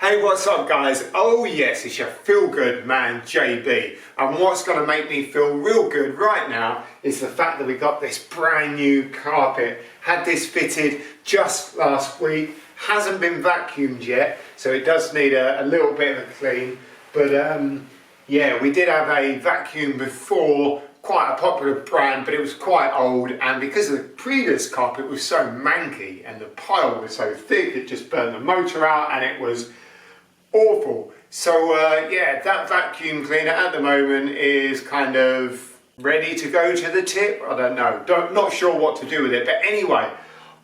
Hey, what's up guys? Oh yes, it's your feel good man JB, and what's going to make me feel real good right now is the fact that we got this brand new carpet. Had this fitted just last week, hasn't been vacuumed yet, so it does need a little bit of a clean, but yeah, we did have a vacuum before, quite a popular brand, but it was quite old, and because the previous carpet was so manky and the pile was so thick, it just burned the motor out and it was awful. So yeah, that vacuum cleaner at the moment is kind of ready to go to the tip. I don't know, not sure what to do with it, but anyway,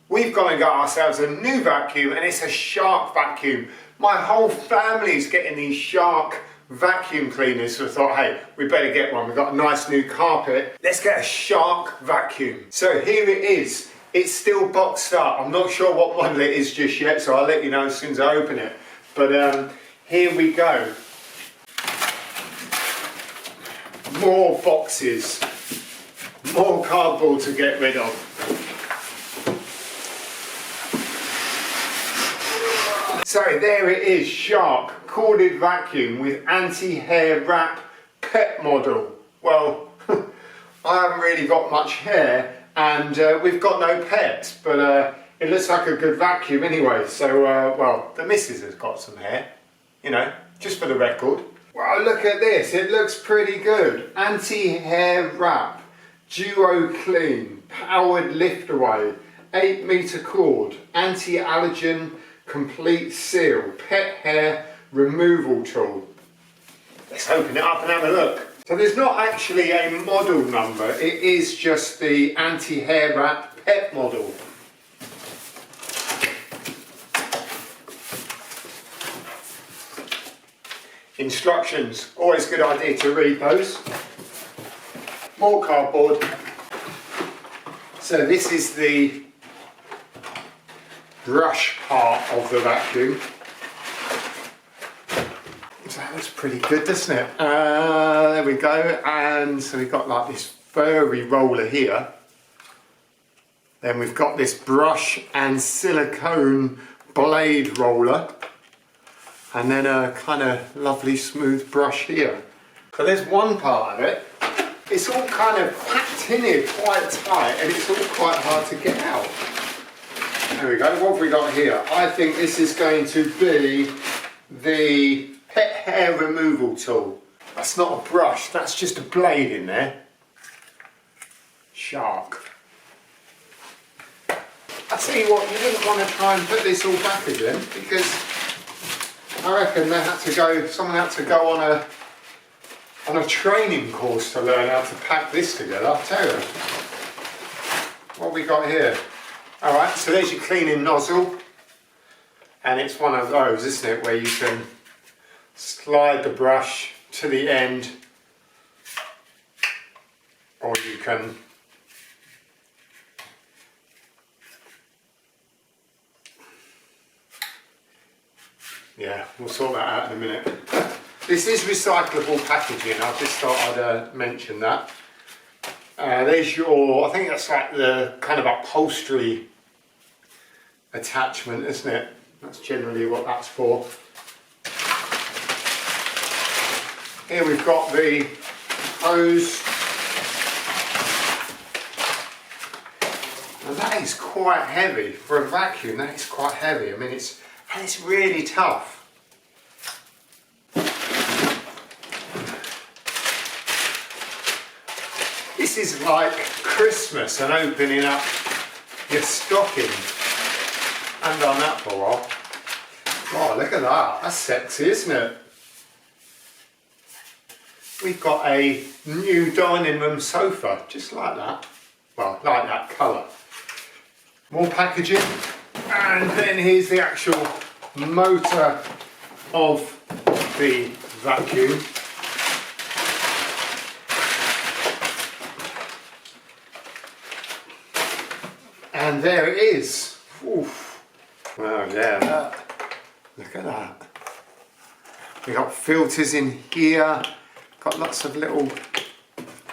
we've gone and got ourselves a new vacuum, and it's a Shark vacuum. My whole family's getting these Shark vacuum cleaners, so I thought, hey, we better get one. We've got a nice new carpet, let's get a Shark vacuum. So here it is. It's still boxed up. I'm not sure what model it is just yet, so I'll let you know as soon as I open it. But here we go. More boxes, more cardboard to get rid of. So there it is, Shark corded vacuum with anti-hair wrap pet model. Well, I haven't really got much hair, and we've got no pets, but it looks like a good vacuum anyway. So well, the missus has got some hair, you know, just for the record. Wow, look at this, it looks pretty good. Anti-hair wrap, duo clean, powered lift away, 8-meter cord, anti-allergen, complete seal, pet hair removal tool. Let's open it up and have a look. So there's not actually a model number, it is just the anti-hair wrap pet model. Instructions, always a good idea to read those. More cardboard. So this is the brush part of the vacuum. So that looks pretty good, doesn't it? There we go. And so we've got like this furry roller here. Then we've got this brush and silicone blade roller. And then a kind of lovely smooth brush here. So there's one part of it. It's all kind of packed in here quite tight, and it's all quite hard to get out. There we go, what have we got here? I think this is going to be the pet hair removal tool. That's not a brush, that's just a blade in there. Shark. I tell you what, you wouldn't want to try and put this all back again, because I reckon someone had to go on a training course to learn how to pack this together, I'll tell you. What have we got here? Alright, so there's your cleaning nozzle, and it's one of those, isn't it, where you can slide the brush to the end, or you can yeah, we'll sort that out in a minute. This is recyclable packaging, I just thought I'd mention that. There's your, I think that's like the kind of upholstery attachment, isn't it? That's generally what that's for. Here we've got the hose. And that is quite heavy. For a vacuum, that is quite heavy. I mean, it's really tough. This is like Christmas and opening up your stocking. I haven't done that for a while. Oh, look at that. That's sexy, isn't it? We've got a new dining room sofa, just like that. Well, like that colour. More packaging. And then here's the actual motor of the vacuum. And there it is. Oof. Wow, yeah, look at that. We've got filters in here, got lots of little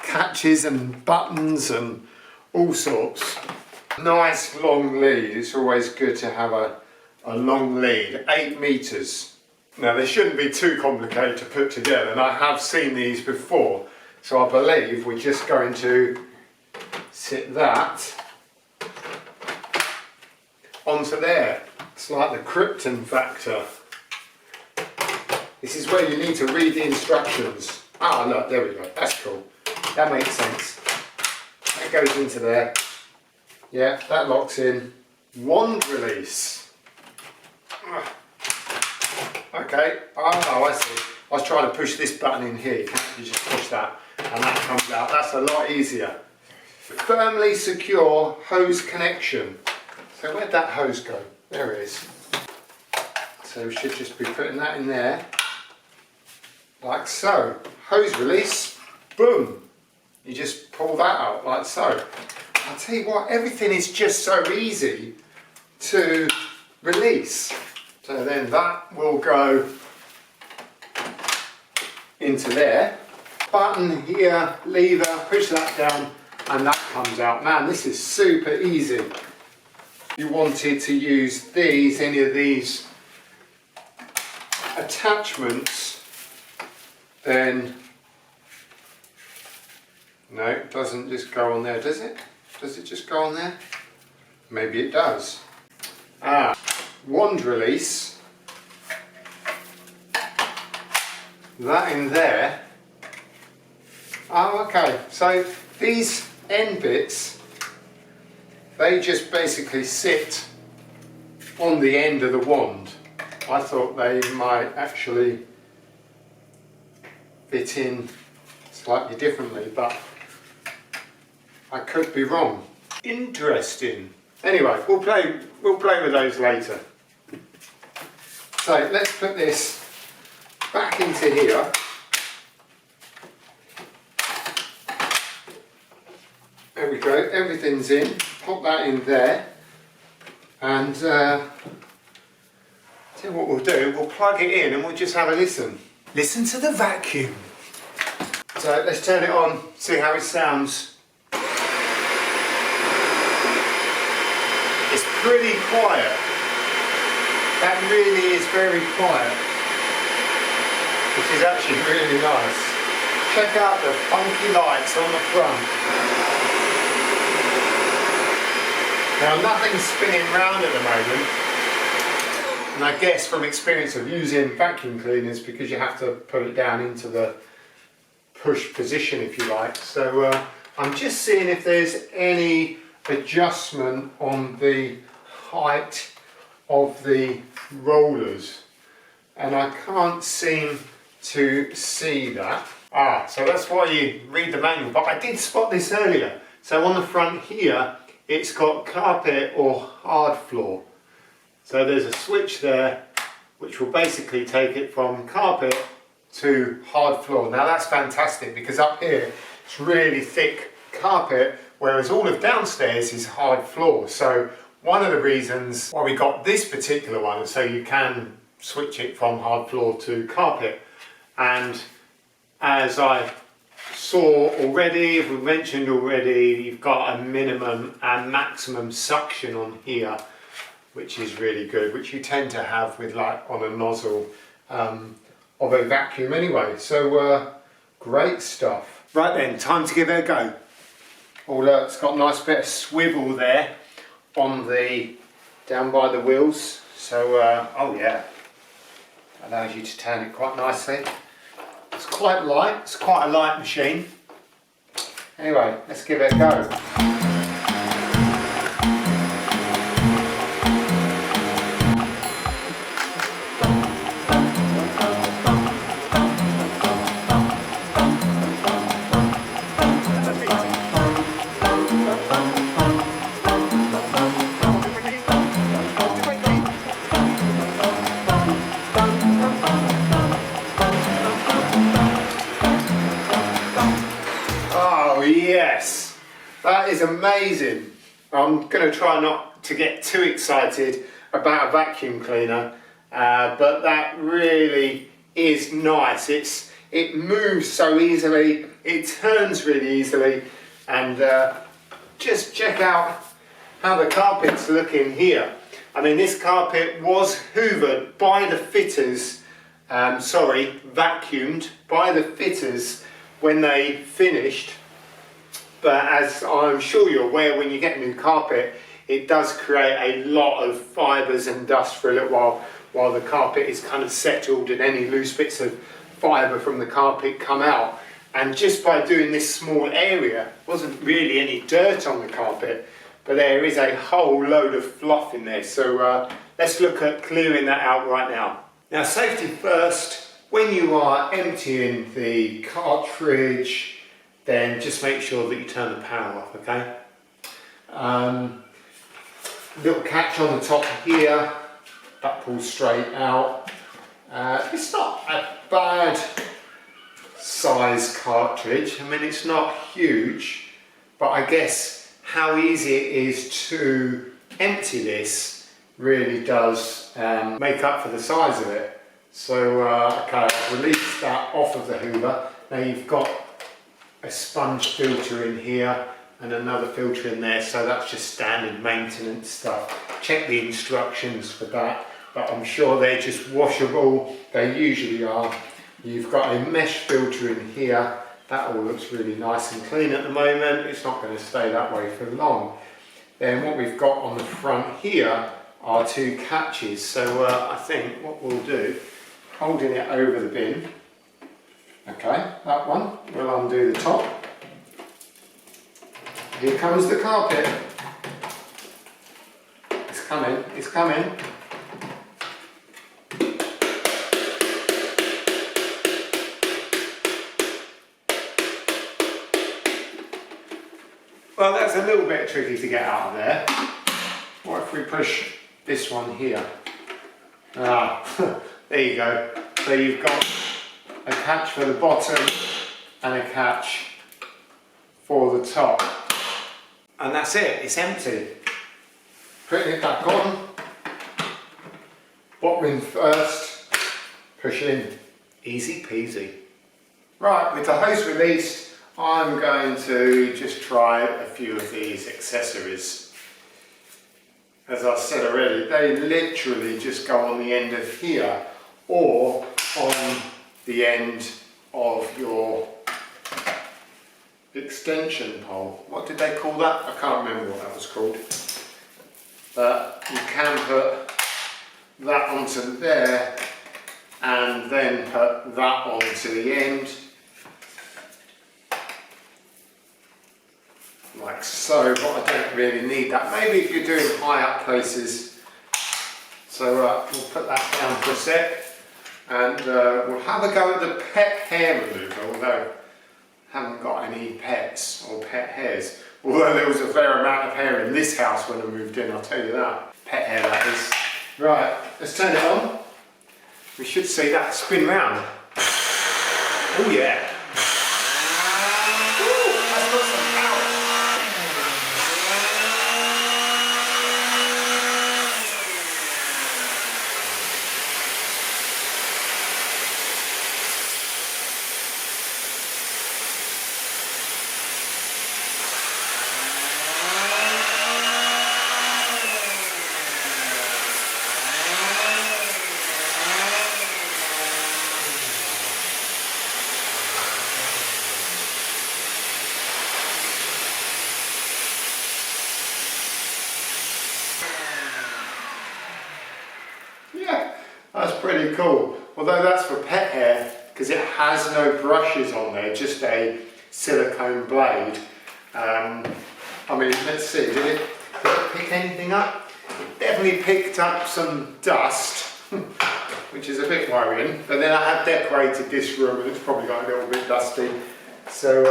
catches and buttons and all sorts. Nice long lead, it's always good to have a long lead, 8 meters. Now they shouldn't be too complicated to put together, and I have seen these before, so I believe we're just going to sit that onto there. It's like the Krypton factor. This is where you need to read the instructions. Ah, look, there we go, that's cool. That makes sense. That goes into there. Yeah, that locks in. Wand release. Okay, oh I see. I was trying to push this button in here. You can actually just push that and that comes out. That's a lot easier. Firmly secure hose connection. So where'd that hose go? There it is. So we should just be putting that in there. Like so. Hose release. Boom. You just pull that out like so. I'll tell you what, everything is just so easy to release. So then that will go into there. Button here, lever, push that down and that comes out. Man, this is super easy. If you wanted to use these, any of these attachments, then no, it doesn't just go on there, does it? Does it just go on there? Maybe it does. Ah, wand release. That in there. Oh, okay. So these end bits, they just basically sit on the end of the wand. I thought they might actually fit in slightly differently, but I could be wrong. Interesting. Anyway, we'll play with those later. So let's put this back into here. There we go, everything's in. Pop that in there. And tell you what we'll do, we'll plug it in and we'll just have a listen. Listen to the vacuum. So let's turn it on, see how it sounds. It's pretty quiet. That really is very quiet, which is actually really nice. Check out the funky lights on the front. Now nothing's spinning round at the moment, and I guess from experience of using vacuum cleaners, because you have to put it down into the push position if you like. So I'm just seeing if there's any adjustment on the height of the rollers, and I can't seem to see that. Ah, so that's why you read the manual, but I did spot this earlier. So on the front here it's got carpet or hard floor, so there's a switch there which will basically take it from carpet to hard floor. Now that's fantastic, because up here it's really thick carpet, whereas all of downstairs is hard floor. So one of the reasons why we got this particular one is so you can switch it from hard floor to carpet. And as I saw already, we mentioned already, you've got a minimum and maximum suction on here, which is really good, which you tend to have with like on a nozzle of a vacuum anyway. So great stuff. Right then, time to give it a go. Oh look, it's got a nice bit of swivel there on the, down by the wheels. So, oh yeah, allows you to turn it quite nicely. It's quite light, it's quite a light machine. Anyway, let's give it a go. Yes, that is amazing. I'm going to try not to get too excited about a vacuum cleaner, but that really is nice. It moves so easily, it turns really easily, and just check out how the carpet's looking here. I mean, this carpet was hoovered by the fitters vacuumed by the fitters when they finished. But as I'm sure you're aware, when you get new carpet, it does create a lot of fibres and dust for a little while the carpet is kind of settled and any loose bits of fibre from the carpet come out. And just by doing this small area, wasn't really any dirt on the carpet, but there is a whole load of fluff in there. So let's look at clearing that out right now. Now, safety first. When you are emptying the cartridge, then just make sure that you turn the power off, okay? Little catch on the top here, that pulls straight out. It's not a bad size cartridge. I mean, it's not huge, but I guess how easy it is to empty this really does make up for the size of it. So okay, release that off of the Hoover. Now you've got a sponge filter in here and another filter in there, so that's just standard maintenance stuff. Check the instructions for that, but I'm sure they're just washable. They usually are. You've got a mesh filter in here. That all looks really nice and clean at the moment. It's not going to stay that way for long. Then what we've got on the front here are two catches. So I think what we'll do, holding it over the bin, okay, that one, we'll undo the top. Here comes the carpet. It's coming, it's coming. Well, that's a little bit tricky to get out of there. What if we push this one here? Ah, there you go. So you've got a catch for the bottom and a catch for the top. And that's it, it's empty. Putting it back on. Bottom in first, push in. Easy peasy. Right, with the hose released, I'm going to just try a few of these accessories. As I said already, they literally just go on the end of here or on the end of your extension pole. What did they call that? I can't remember what that was called. But you can put that onto there and then put that onto the end. Like so, but I don't really need that. Maybe if you're doing high up places. So we'll put that down for a sec and we'll have a go at the pet hair remover, although I haven't got any pets or pet hairs. Although there was a fair amount of hair in this house when I moved in, I'll tell you that. Pet hair, that is. Right, let's turn it on. We should see that spin round. Oh yeah. That's pretty cool. Although that's for pet hair, because it has no brushes on there, just a silicone blade. I mean, let's see, did it pick anything up? It definitely picked up some dust, which is a bit worrying. But then I have decorated this room and it's probably got a little bit dusty. So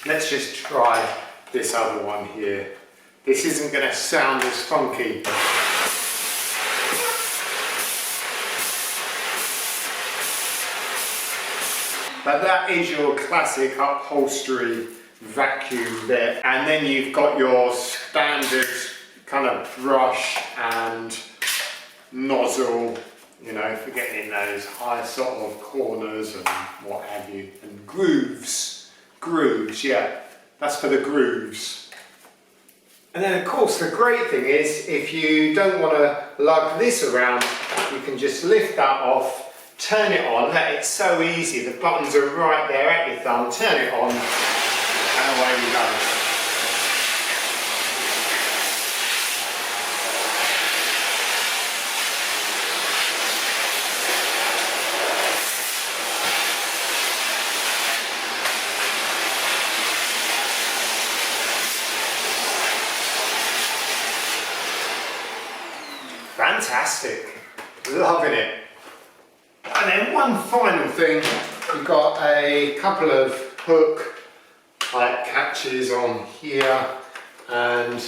let's just try this other one here. This isn't going to sound as funky. But that is your classic upholstery vacuum there. And then you've got your standard kind of brush and nozzle, you know, for getting in those high sort of corners and what have you. And grooves, yeah, that's for the grooves. And then of course the great thing is, if you don't want to lug this around, you can just lift that off turn it on. Look, it's so easy. The buttons are right there at your thumb. Turn it on and away we go. Fantastic, loving it. And then one final thing, we've got a couple of hook like catches on here, and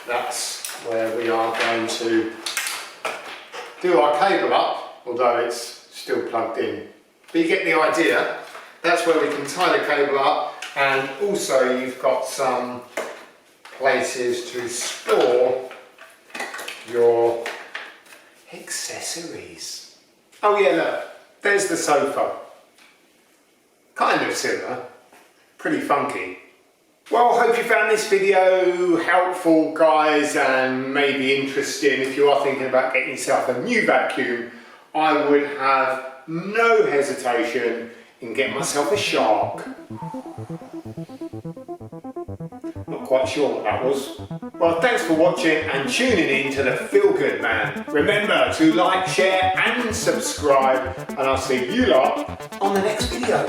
that's where we are going to do our cable up, although it's still plugged in. But you get the idea. That's where we can tie the cable up, and also you've got some places to store your accessories. Oh yeah, look, there's the sofa. Kind of similar, pretty funky. Well, hope you found this video helpful, guys, and maybe interesting. If you are thinking about getting yourself a new vacuum, I would have no hesitation in getting myself a Shark. Not quite sure what that was. Well, thanks for watching and tuning in to the Feel Good Man. Remember to like, share and subscribe, and I'll see you lot on the next video.